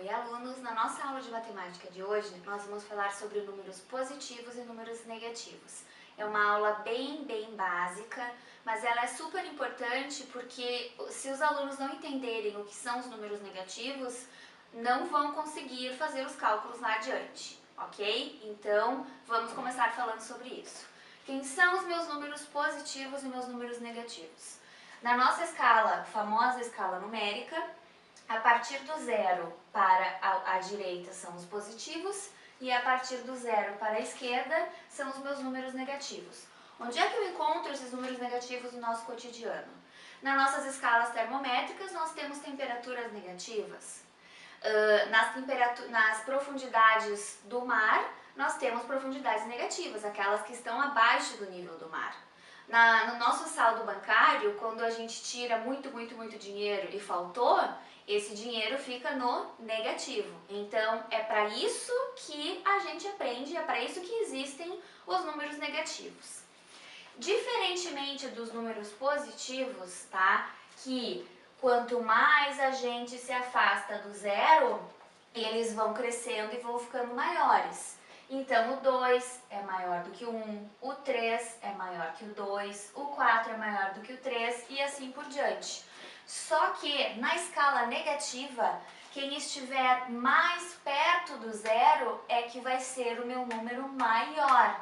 Oi, alunos! Na nossa aula de matemática de hoje, nós vamos falar sobre números positivos e números negativos. É uma aula bem básica, mas ela é super importante porque se os alunos não entenderem o que são os números negativos, não vão conseguir fazer os cálculos lá adiante, ok? Então, vamos começar falando sobre isso. Quem são os meus números positivos e meus números negativos? Na nossa escala, famosa escala numérica, a partir do zero para a direita são os positivos e a partir do zero para a esquerda são os meus números negativos. Onde é que eu encontro esses números negativos no nosso cotidiano? Nas nossas escalas termométricas nós temos temperaturas negativas. Nas profundidades do mar nós temos profundidades negativas, aquelas que estão abaixo do nível do mar. No nosso saldo bancário, quando a gente tira muito dinheiro e faltou, esse dinheiro fica no negativo. Então, é para isso que a gente aprende, é para isso que existem os números negativos. Diferentemente dos números positivos, tá? Que quanto mais a gente se afasta do zero, eles vão crescendo e vão ficando maiores. Então, o 2 é maior do que o 1, o 3 é maior que o 2, o 4 é maior do que o 3 e assim por diante. Só que na escala negativa, quem estiver mais perto do zero é que vai ser o meu número maior.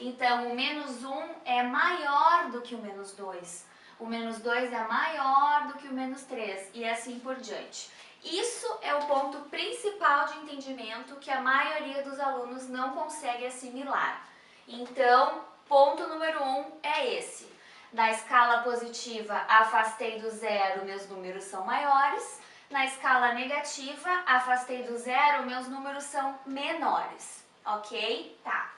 Então, o menos 1 é maior do que o menos 2. O menos 2 é maior do que o menos 3 e assim por diante. Isso é o ponto principal de entendimento que a maioria dos alunos não consegue assimilar. Então, ponto número 1 é esse. Na escala positiva, afastei do zero, meus números são maiores. Na escala negativa, afastei do zero, meus números são menores. Ok? Tá.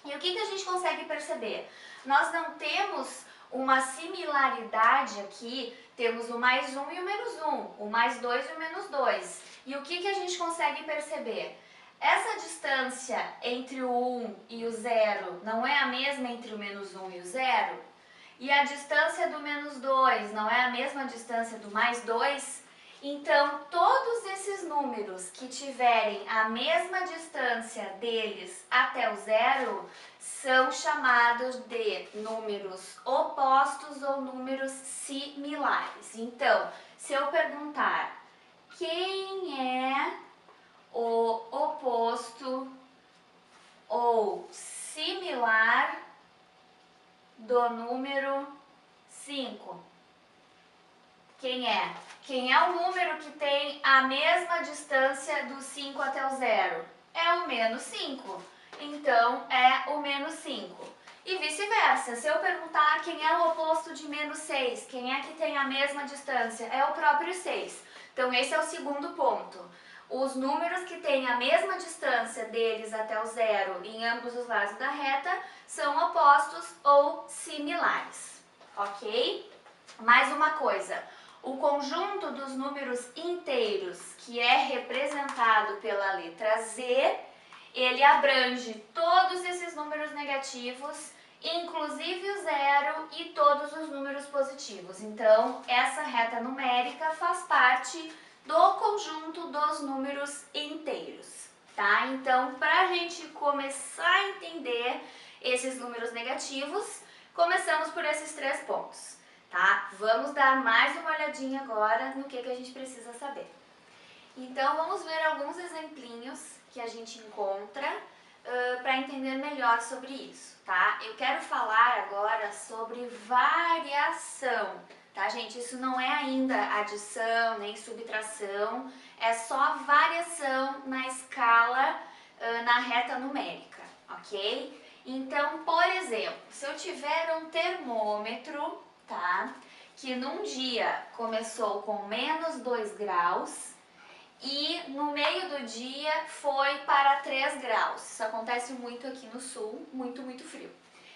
E o que a gente consegue perceber? Nós não temos uma similaridade aqui, temos o mais 1 e o menos 1, o mais 2 e o menos 2. E o que a gente consegue perceber? Essa distância entre o 1 e o 0 não é a mesma entre o menos 1 e o 0? E a distância do menos 2 não é a mesma distância do mais 2? Então, todos esses números que tiverem a mesma distância deles até o zero são chamados de números opostos ou números similares. Então, se eu perguntar quem é o oposto ou similar do número 5? Quem é? Quem é o número que tem a mesma distância do 5 até o zero? É o menos 5. Então, é o menos 5. E vice-versa. Se eu perguntar quem é o oposto de menos 6, quem é que tem a mesma distância? É o próprio 6. Então, esse é o segundo ponto. Os números que têm a mesma distância deles até o zero em ambos os lados da reta são opostos ou similares. Ok? Mais uma coisa. O conjunto dos números inteiros, que é representado pela letra Z, ele abrange todos esses números negativos, inclusive o zero e todos os números positivos. Então, essa reta numérica faz parte do conjunto dos números inteiros, tá? Então, para a gente começar a entender esses números negativos, começamos por esses 3 pontos. Tá? Vamos dar mais uma olhadinha agora no que a gente precisa saber. Então, vamos ver alguns exemplinhos que a gente encontra para entender melhor sobre isso, tá? Eu quero falar agora sobre variação, tá, gente? Isso não é ainda adição nem subtração, é só variação na escala, na reta numérica, ok? Então, por exemplo, se eu tiver um termômetro, tá? Que num dia começou com menos 2 graus e no meio do dia foi para 3 graus. Isso acontece muito aqui no sul, muito frio.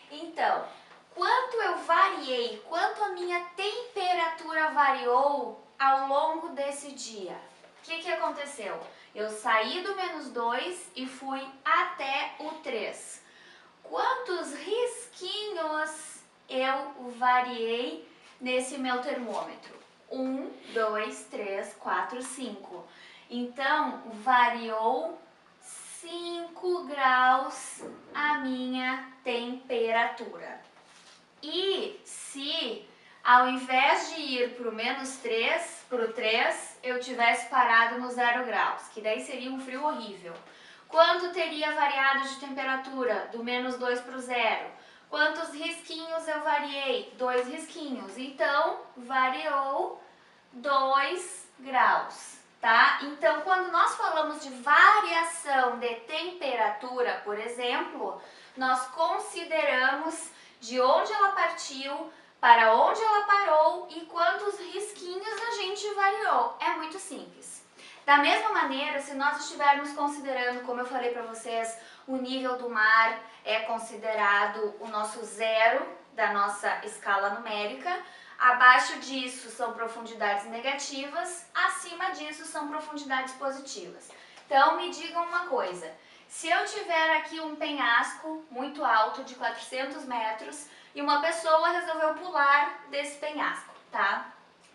Então, quanto eu variei, quanto a minha temperatura variou ao longo desse dia? O que aconteceu? Eu saí do menos 2 e fui até o 3. Quantos risquinhos eu variei nesse meu termômetro? 1, 2, 3, 4, 5. Então, variou 5 graus a minha temperatura. E se ao invés de ir para o -3, para o 3, eu tivesse parado no 0 graus, que daí seria um frio horrível. Quanto teria variado de temperatura do -2 para o 0? Quantos risquinhos eu variei? 2 risquinhos. Então, variou 2 graus, tá? Então, quando nós falamos de variação de temperatura, por exemplo, nós consideramos de onde ela partiu, para onde ela parou e quantos risquinhos a gente variou. É muito simples. Da mesma maneira, se nós estivermos considerando, como eu falei para vocês, o nível do mar é considerado o nosso zero da nossa escala numérica, abaixo disso são profundidades negativas, acima disso são profundidades positivas. Então, me digam uma coisa, se eu tiver aqui um penhasco muito alto de 400 metros e uma pessoa resolveu pular desse penhasco, tá?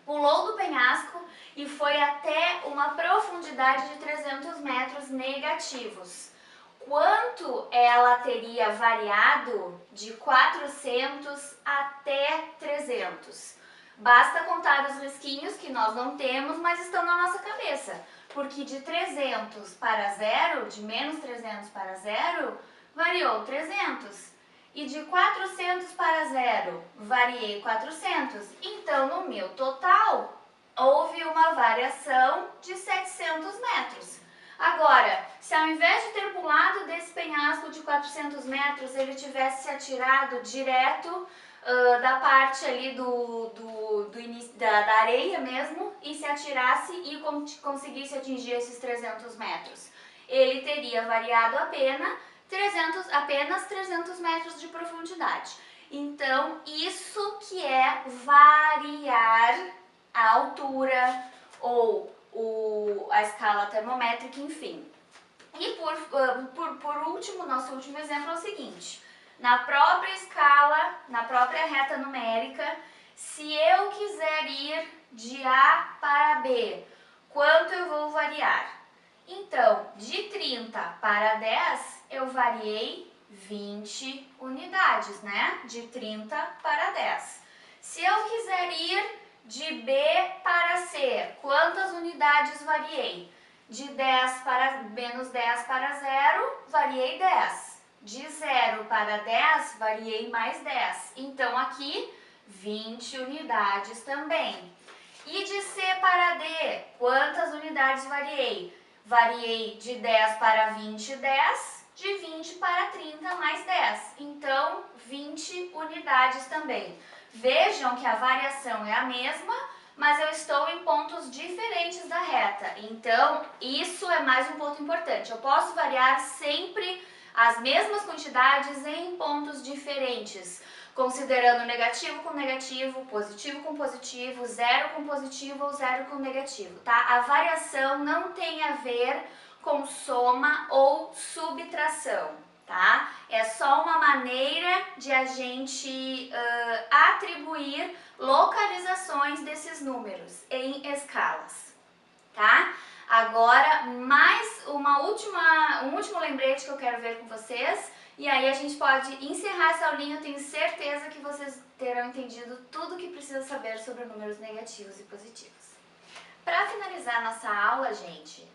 Pulou do penhasco e foi até uma profundidade de 300 metros negativos. Quanto ela teria variado de 400 até 300? Basta contar os risquinhos que nós não temos, mas estão na nossa cabeça. Porque de 300 para 0, de -300 para 0, variou 300. E de 400 para 0, variei 400. Então, no meu total, houve uma variação de 700 metros. Agora, se ao invés de ter pulado desse penhasco de 400 metros, ele tivesse se atirado direto da parte ali do início, da areia mesmo, e se atirasse e conseguisse atingir esses 300 metros, ele teria variado apenas 300 metros de profundidade. Então, isso que é variar a altura ou a escala termométrica, enfim. E por último, nosso último exemplo é o seguinte: na própria escala, na própria reta numérica, se eu quiser ir de A para B, quanto eu vou variar? Então, de 30 para 10, eu variei 20 unidades, né? De 30 para 10. Se eu quiser ir de B para C, quantas unidades variei? De 10 para -10 para 0, variei 10. De 0 para 10, variei mais 10. Então, aqui, 20 unidades também. E de C para D, quantas unidades variei? Variei de 10 para 20, 10. De 20 para 30, mais 10. Então, 20 unidades também. Vejam que a variação é a mesma, mas eu estou em pontos diferentes da reta. Então, isso é mais um ponto importante. Eu posso variar sempre as mesmas quantidades em pontos diferentes, considerando negativo com negativo, positivo com positivo, zero com positivo ou zero com negativo, tá? A variação não tem a ver com soma ou subtração, tá? É só uma maneira de a gente atribuir localizações desses números em escalas, tá? Agora, mais um último lembrete que eu quero ver com vocês, e aí a gente pode encerrar essa aulinha. Eu tenho certeza que vocês terão entendido tudo o que precisa saber sobre números negativos e positivos. Para finalizar nossa aula, gente,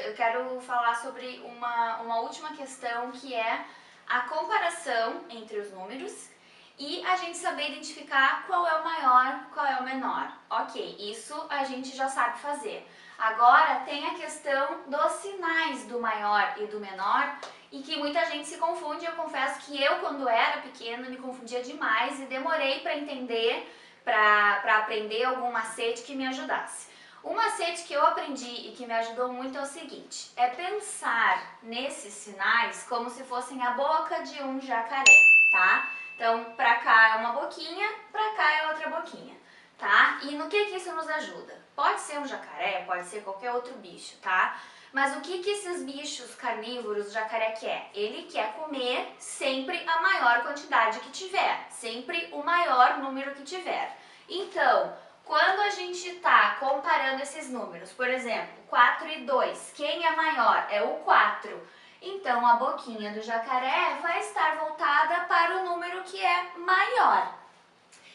eu quero falar sobre uma última questão, que é a comparação entre os números e a gente saber identificar qual é o maior, qual é o menor. Ok, isso a gente já sabe fazer. Agora tem a questão dos sinais do maior e do menor, e que muita gente se confunde. Eu confesso que eu, quando era pequena, me confundia demais e demorei para entender, para aprender algum macete que me ajudasse. Um macete que eu aprendi e que me ajudou muito é o seguinte: é pensar nesses sinais como se fossem a boca de um jacaré, tá? Então, pra cá é uma boquinha, pra cá é outra boquinha, tá? E no que isso nos ajuda? Pode ser um jacaré, pode ser qualquer outro bicho, tá? Mas o que esses bichos carnívoros, o jacaré quer? Ele quer comer sempre a maior quantidade que tiver, sempre o maior número que tiver. Então, Quando a gente está comparando esses números, por exemplo, 4 e 2, quem é maior? É o 4. Então, a boquinha do jacaré vai estar voltada para o número que é maior.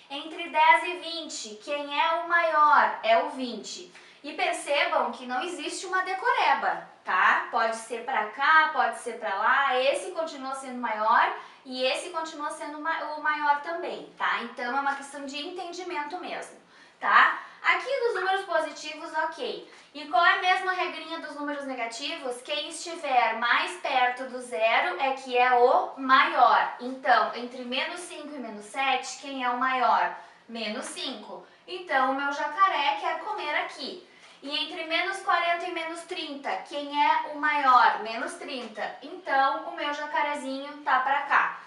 Entre 10 e 20, quem é o maior? É o 20. E percebam que não existe uma decoreba, tá? Pode ser para cá, pode ser para lá, esse continua sendo maior e esse continua sendo o maior também, tá? Então, é uma questão de entendimento mesmo, tá? Aqui dos números positivos, ok. E qual é a mesma regrinha dos números negativos? Quem estiver mais perto do zero é que é o maior. Então, entre menos 5 e menos 7, quem é o maior? Menos 5. Então, o meu jacaré quer comer aqui. E entre menos 40 e menos 30, quem é o maior? Menos 30. Então, o meu jacarezinho tá pra cá.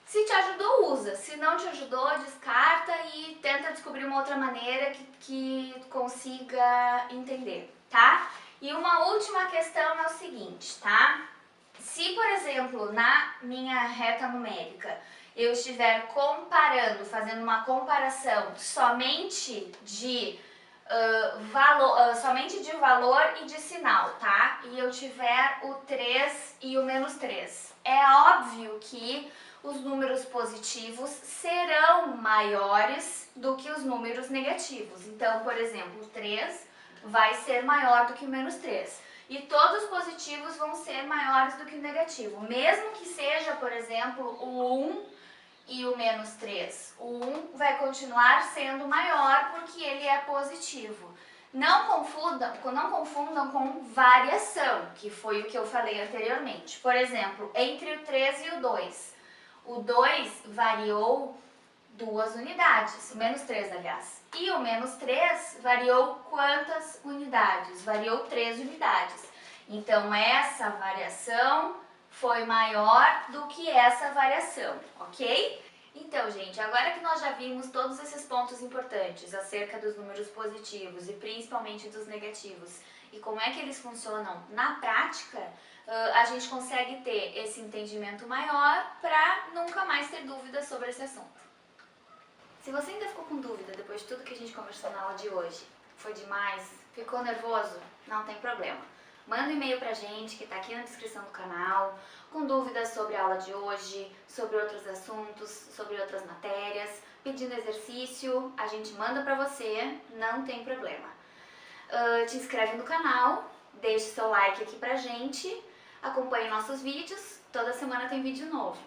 Se te ajudou, usa. Se não te ajudou, descarta e tenta descobrir uma outra maneira que consiga entender, tá? E uma última questão é o seguinte, tá? Se, por exemplo, na minha reta numérica, eu estiver comparando, fazendo uma comparação somente de valor e de sinal, tá? E eu tiver o 3 e o menos 3. É óbvio que os números positivos serão maiores do que os números negativos. Então, por exemplo, o 3 vai ser maior do que o menos 3. E todos os positivos vão ser maiores do que o negativo. Mesmo que seja, por exemplo, o 1 e o menos 3. O 1 vai continuar sendo maior porque ele é positivo. Não confundam com variação, que foi o que eu falei anteriormente. Por exemplo, entre o 3 e o 2. O 2 variou 2 unidades, o menos 3, aliás. E o menos 3 variou quantas unidades? Variou 3 unidades. Então, essa variação foi maior do que essa variação, ok? Então, gente, agora que nós já vimos todos esses pontos importantes acerca dos números positivos e principalmente dos negativos e como é que eles funcionam na prática, a gente consegue ter esse entendimento maior para nunca mais ter dúvidas sobre esse assunto. Se você ainda ficou com dúvida depois de tudo que a gente conversou na aula de hoje, foi demais, ficou nervoso, não tem problema. Manda um e-mail pra gente, que tá aqui na descrição do canal, com dúvidas sobre a aula de hoje, sobre outros assuntos, sobre outras matérias, pedindo exercício, a gente manda pra você, não tem problema. Te inscreve no canal, deixe seu like aqui pra gente, acompanhe nossos vídeos, toda semana tem vídeo novo.